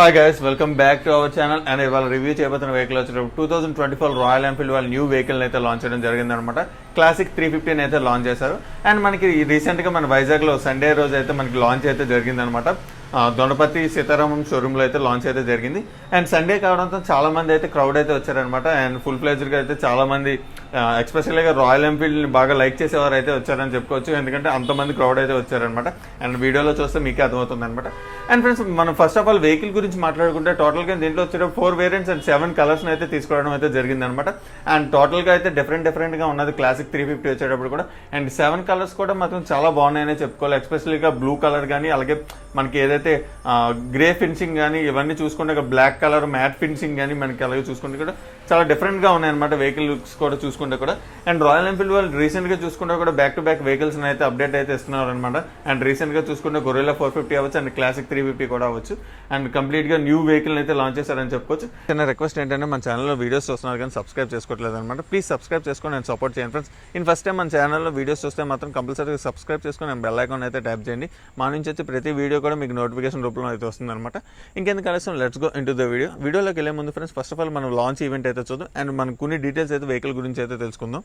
Hi guys, welcome back to our channel. And ఇవాళ review చేయబోతున్న vehicle వచ్చేటప్పుడు 2024 royal Enfield వాళ్ళ న్యూ వెహికల్ అయితే లాంచ్ చేయడం జరిగింది అనమాట. క్లాసిక్ 350 అయితే లాంచ్ చేశారు. అండ్ మనకి రీసెంట్గా మన వైజాగ్లో సండే రోజు అయితే మనకి లాంచ్ అయితే జరిగింది అనమాట. దొండపతి సీతారామం షోరూంలో అయితే లాంచ్ అయితే జరిగింది. అండ్ సండే కావడంతో చాలా మంది అయితే క్రౌడ్ అయితే వచ్చారనమాట. అండ్ ఫుల్ ఫ్లెజ్డ్గా అయితే చాలా మంది ఎక్స్పెషల్గా రాయల్ ఎన్ఫీల్డ్ని బాగా లైక్ చేసేవారు అయితే వచ్చారని చెప్పుకోవచ్చు. ఎందుకంటే అంతమంది క్రౌడ్ అయితే వచ్చారనమాట. అండ్ వీడియోలో చూస్తే మీకే అర్థమవుతుంది అనమాట. అండ్ ఫ్రెండ్స్, మనం ఫస్ట్ ఆఫ్ ఆల్ వెహికల్ గురించి మాట్లాడుకుంటే టోటల్గా దీంట్లో వచ్చే 4 వేరియంట్స్ అండ్ 7 కలర్స్ అయితే తీసుకోవడం అయితే జరిగింది అనమాట. అండ్ టోటల్గా అయితే డిఫరెంట్గా ఉన్నది క్లాసిక్ 350 వచ్చేటప్పుడు కూడా. అండ్ 7 కలర్స్ కూడా మాత్రం చాలా బాగున్నాయనే చెప్పుకోవాలి. ఎక్స్పెషల్గా బ్లూ కలర్ కానీ, అలాగే మనకి ఏదైతే గ్రే ఫినిషింగ్ కానీ ఇవన్నీ చూసుకుంటే బ్లాక్ కలర్ మ్యాట్ ఫినిషింగ్ కానీ మనకి అలాగే చూసుకుంటే కూడా చాలా డిఫరెంట్గా ఉన్నాయన్నమాట వెహికల్ లుక్స్ కూడా చూసుకుంటే కూడా. అండ్ రాయల్ ఎన్ఫీల్డ్ వాళ్ళు రీసెంట్గా చూసుకుంటే కూడా బ్యాక్ టు బ్యాక్ వెహికల్స్ అయితే అప్డేట్ అయితే ఇస్తున్నారు అనమాట. అండ్ రీసెంట్గా చూసుకుంటే గొరిల్లా 450 అవ్వచ్చు, అండ్ క్లాసిక్ 350 కూడా అవ్వచ్చు. అండ్ కంప్లీట్గా న్యూ వెహికల్ అయితే లాంచ్ చేశారని చెప్పుకోవచ్చు. చిన్న రిక్వెస్ట్ ఏంటంటే మన ఛానల్లో వీడియోస్ చూస్తున్నారు కానీ సబ్స్క్రైబ్ చేసుకోవట్లేదు అనమాట. ప్లీజ్ సబ్స్క్రైబ్ చేసుకొని అండ్ సపోర్ట్ చేయండి ఫ్రెండ్స్. ఫస్ట్ టైం మన ఛానల్లో వీడియోస్ చూస్తే మాత్రం కంపల్సరీగా సబ్స్క్రైబ్ చేసుకొని అండ్ బెల్ ఐకాన్ అయితే ట్యాప్ చేయండి. మా నుంచి వచ్చి ప్రతి వీడియో కూడా మీకు నోటిఫికేషన్ రూపంలో అయితే వస్తుంది అనమాట. ఇంకెందుకు ఆలస్యం, let's go into the video. వీడియోలోకి వెళ్ళే ముందు ఫ్రెండ్స్, ఫస్ట్ ఆఫ్ ఆల్ మనం లాంచ్ ఈవెంట్ అయితే చూద్దాం. అండ్ మనం కొన్ని డీటెయిల్స్ అయితే వెహికల్ గురించి అయితే తెలుసుకుందాం.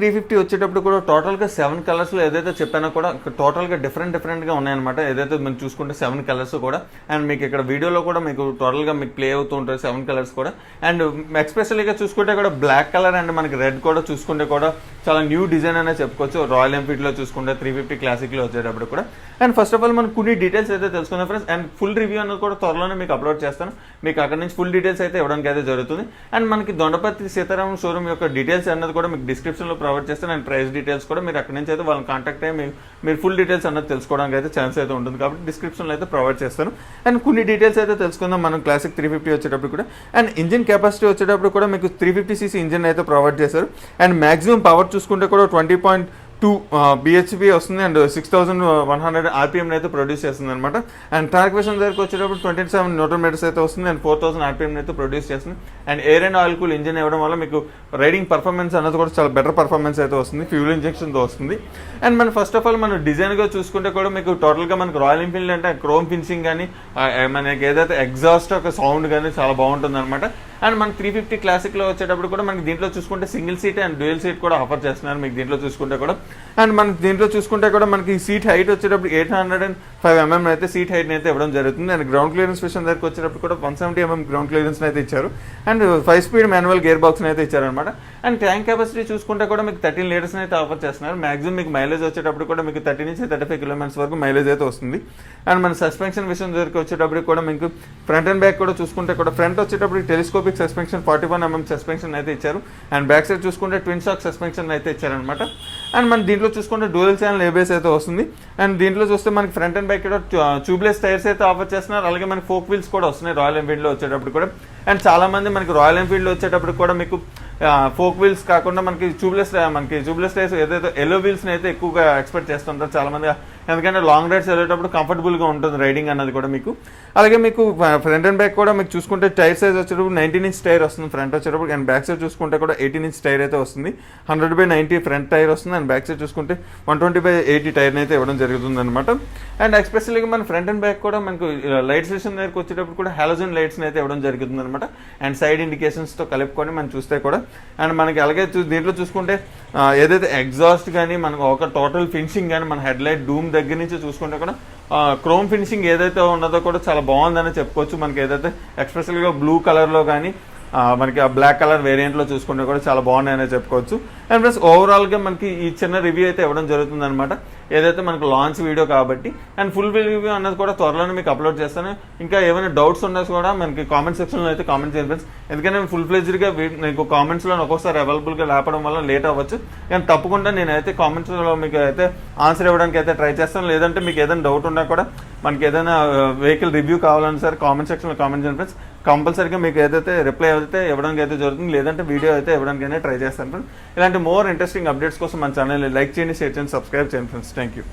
350 వచ్చేటప్పుడు కూడా టోటల్గా 7 కలర్స్లో ఏదైతే చెప్పానో కూడా టోటల్గా డిఫరెంట్గా ఉన్నాయన్నమాట. ఏదైతే మనం చూసుకుంటే 7 కలర్స్ కూడా, అండ్ మీకు ఇక్కడ వీడియోలో కూడా మీకు టోటల్గా మీకు ప్లే అవుతూ ఉంటాయి 7 కలర్స్ కూడా. అండ్ ఎక్స్పెషల్గా చూసుకుంటే కూడా బ్లాక్ కలర్ అండ్ మనకి రెడ్ కూడా చూసుకుంటే కూడా చాలా న్యూ డిజైన్ అనే చెప్పుకోవచ్చు. రాయల్ ఎన్ఫీల్డ్లో చూసుకుంటే 350 క్లాసిక్లో వచ్చేటప్పుడు కూడా. అండ్ ఫస్ట్ ఆఫ్ ఆల్ మనం కొన్ని డీటెయిల్స్ అయితే తెలుసుకుందాం ఫ్రెండ్స్. అండ్ ఫుల్ రివ్యూ అనేది కూడా త్వరలోనే మీకు అప్లోడ్ చేస్తాను. మీకు అక్కడ నుంచి ఫుల్ డీటెయిల్స్ అయితే ఇవ్వడానికి అయితే జరుగుతుంది. అండ్ మనకి దొండపర్తి సీతారామం షోరూమ్ యొక్క డీటెయిల్స్ అన్నది కూడా మీకు డిస్క్రిప్షన్లో ప్రొవైడ్ చేస్తాను. అండ్ ప్రైస్ డీటెయిల్స్ కూడా మీరు అక్కడ నుంచి అయితే వాళ్ళని కాంటాక్ట్ అయ్యి మీరు ఫుల్ డీటెయిల్స్ అన్నది తెలుసుకోవడానికి అయితే ఛాన్స్ అయితే ఉంటుంది కాబట్టి డిస్క్రిప్షన్లో అయితే ప్రొవైడ్ చేస్తాను. అండ్ కొన్ని డీటెయిల్స్ అయితే తెలుసుకుందాం మనం క్లాసిక్ 350 వచ్చేటప్పుడు కూడా. అండ్ ఇంజిన్ కెపాసిటీ వచ్చేటప్పుడు కూడా మీకు 350cc ఇంజిన్ అయితే ప్రొవైడ్ చేశారు. అండ్ మాక్సిమం పవర్ చూసుకుంటే కూడా 20.2 bhp వస్తుంది. అండ్ 6100 rpm అయితే ప్రొడ్యూస్ చేస్తుంది అనమాట. అండ్ ట్రాక్ విషయం దగ్గరికి వచ్చేటప్పుడు 27 Nm అయితే వస్తుంది. అండ్ 4000 rpm అయితే ప్రొడ్యూస్ చేస్తుంది. And air and oil cool engine ఇవ్వడం వల్ల మీకు రైడింగ్ పర్ఫార్మెన్స్ అనేది కూడా చాలా బెటర్ పర్ఫార్మెన్స్ అయితే వస్తుంది. ఫ్యూల్ ఇంజెక్షన్తో వస్తుంది. అండ్ మనం ఫస్ట్ ఆఫ్ ఆల్ మనం డిజైన్గా చూసుకుంటే కూడా మీకు టోటల్గా మనకు రాయల్ ఎన్ఫీల్డ్ అంటే క్రోమ్ ఫినిషింగ్ కానీ మనకి ఏదైతే ఎగ్జాస్ట్ ఒక సౌండ్ కానీ చాలా బాగుంటుంది అనమాట. అండ్ మనకి 350 క్లాసిక్లో వచ్చేటప్పుడు కూడా మనకి దీంట్లో చూసుకుంటే single seat and dual seat కూడా ఆఫర్ చేస్తున్నారు మీకు దీంట్లో చూసుకుంటే కూడా. అండ్ మనకి దీంట్లో చూసుకుంటే కూడా మనకి సీట్ హైట్ వచ్చేటప్పుడు 805 mm అయితే సీట్ హైట్ అయితే ఇవ్వడం జరుగుతుంది. అండ్ గ్రౌండ్ క్లియరెన్స్ విషయం దగ్గరికి వచ్చేటప్పుడు కూడా 170 mm గ్రౌండ్ క్లియరెన్స్ అయితే ఇచ్చారు. And 5 speed manual gear box అయితే ఇచ్చారనమాట. అండ్ ట్యాంక్ కెపాసిటీ చూసుకుంటే కూడా మీకు 13 లీటర్స్ అయితే ఆఫర్ చేస్తున్నారు. మాక్సిమం మీకు మైలేజ్ వచ్చేటప్పుడు కూడా మీకు 30 నుంచి 35 కిలోమీటర్స్ వరకు మైలేజ్ అయితే వస్తుంది. అండ్ మన సస్పెన్షన్ విషయం దగ్గరికి వచ్చేటప్పుడు కూడా మీకు ఫ్రంట్ అండ్ బ్యాక్ కూడా చూసుకుంటే కూడా ఫ్రంట్ వచ్చేటప్పుడు టెలిస్కోపిక్ సస్పెన్షన్ 41 mm సస్పెన్షన్ అయితే ఇచ్చారు. అండ్ బ్యాక్ సైడ్ చూసుకుంటే ట్విన్ షాక్ సస్పెన్షన్ అయితే ఇచ్చారనమాట. అండ్ మన దీంట్లో చూసుకుంటే డ్యూయల్ ఛానల్ ఏబిఎస్ అయితే వస్తుంది. అండ్ దీంట్లో చూస్తే మనకి ఫ్రంట్ అండ్ బ్యాక్ కూడా ట్యూబ్లెస్ టైర్స్ అయితే ఆఫర్ చేస్తున్నారు. అలాగే మనకి ఫోక్ వీల్స్ కూడా వస్తున్నాయి రాయల్ ఎన్ఫీల్డ్లో వచ్చేటప్పుడు కూడా. అండ్ చాలా మంది మనకి రాయల్ ఎన్ఫీల్డ్లో వచ్చేటప్పుడు కూడా మీకు ఫోక్ వీల్స్ కాకుండా మనకి ట్యూబ్లెస్ టైర్స్ ఏదైతే ఎల్లో వీల్స్ అయితే ఎక్కువగా ఎక్స్పెక్ట్ చేస్తుంటారు చాలా మంది. ఎందుకంటే లాంగ్ రైడ్స్ వెళ్ళేటప్పుడు కంఫర్టబుల్గా ఉంటుంది రైడింగ్ అన్నది కూడా మీకు. అలాగే మీకు ఫ్రంట్ అండ్ బ్యాక్ కూడా మీకు చూసుకుంటే టైర్ సైజ్ వచ్చేటప్పుడు 19 ఇంచ్ టైర్ వస్తుంది ఫ్రంట్ వచ్చేటప్పుడు. అండ్ బ్యాక్ సైడ్ చూసుకుంటే కూడా 18 ఇంచ్ టైర్ అయితే వస్తుంది. 100/90 ఫ్రంట్ టైర్ వస్తుంది. అండ్ బ్యాక్ సైడ్ చూసుకుంటే 120/80 టైర్ అయితే ఇవ్వడం జరుగుతుంది అనమాట. అండ్ ఎక్స్పెషల్గా మన ఫ్రంట్ అండ్ బ్యాక్ కూడా మనకు లైట్స్ విషయం దగ్గరికి వచ్చేటప్పుడు కూడా హాలోజన్ లైట్స్ అయితే ఇవ్వడం జరుగుతుంది అనమాట. అండ్ సైడ్ ఇండికేషన్స్తో కలుపుకొని మనం చూస్తే కూడా. అండ్ మనకి అలాగే దీంట్లో చూసుకుంటే ఏదైతే ఎగ్జాస్ట్ కానీ మనకు ఒక టోటల్ ఫినిషింగ్ కానీ మన హెడ్ లైట్ డూమ్ దగ్గర నుంచి చూసుకుంటే కూడా క్రోమ్ ఫినిషింగ్ ఏదైతే ఉన్నదో కూడా చాలా బాగుందని చెప్పుకోవచ్చు. మనకి ఏదైతే ఎక్స్పెషల్గా బ్లూ కలర్లో కానీ మనకి ఆ బ్లాక్ కలర్ వేరియంట్లో చూసుకుంటే కూడా చాలా బాగున్నాయని చెప్పుకోవచ్చు. అండ్ ప్లస్ ఓవరాల్గా మనకి ఈ చిన్న రివ్యూ అయితే ఇవ్వడం జరుగుతుంది అనమాట. ఏదైతే మనకు లాంచ్ వీడియో కాబట్టి. అండ్ ఫుల్ రివ్యూ అన్నది కూడా త్వరలోనే మీకు అప్లోడ్ చేస్తాను. ఇంకా ఏమైనా డౌట్స్ ఉన్నా కూడా మనకి కామెంట్ సెక్షన్లో అయితే కామెంట్ చేయండి ఫ్రెండ్స్. ఎందుకంటే ఫుల్ ఫ్లెజ్డ్గా మీకు కామెంట్స్లో ఒక్కోసారి అవైలబుల్గా లేపడం వల్ల లేట్ అవ్వచ్చు. కానీ తప్పకుండా నేనైతే కామెంట్స్లో మీకు అయితే ఆన్సర్ ఇవ్వడానికి అయితే ట్రై చేస్తాను. లేదంటే మీకు ఏదైనా డౌట్ ఉన్నా కూడా మనకి ఏదైనా వెహికల్ రివ్యూ కావాలన్నా సరే కామెంట్ సెక్షన్లో కామెంట్ చేయండి ఫ్రెండ్స్. కంపల్సరీగా మీకు ఏదైతే రిప్లై అయితే ఇవ్వడానికి అయితే జరుగుతుంది. లేదంటే వీడియో అయితే ఇవ్వడానికైనా ట్రై చేస్తాను ఫ్రెండ్స్. ఇలాంటి మోర్ ఇంట్రెస్టింగ్ అప్డేట్స్ కోసం మన ఛానల్ లైక్ చేయండి, షేర్ చేయండి, సబ్స్క్రైబ్ చేయండి ఫ్రెండ్స్. Thank you.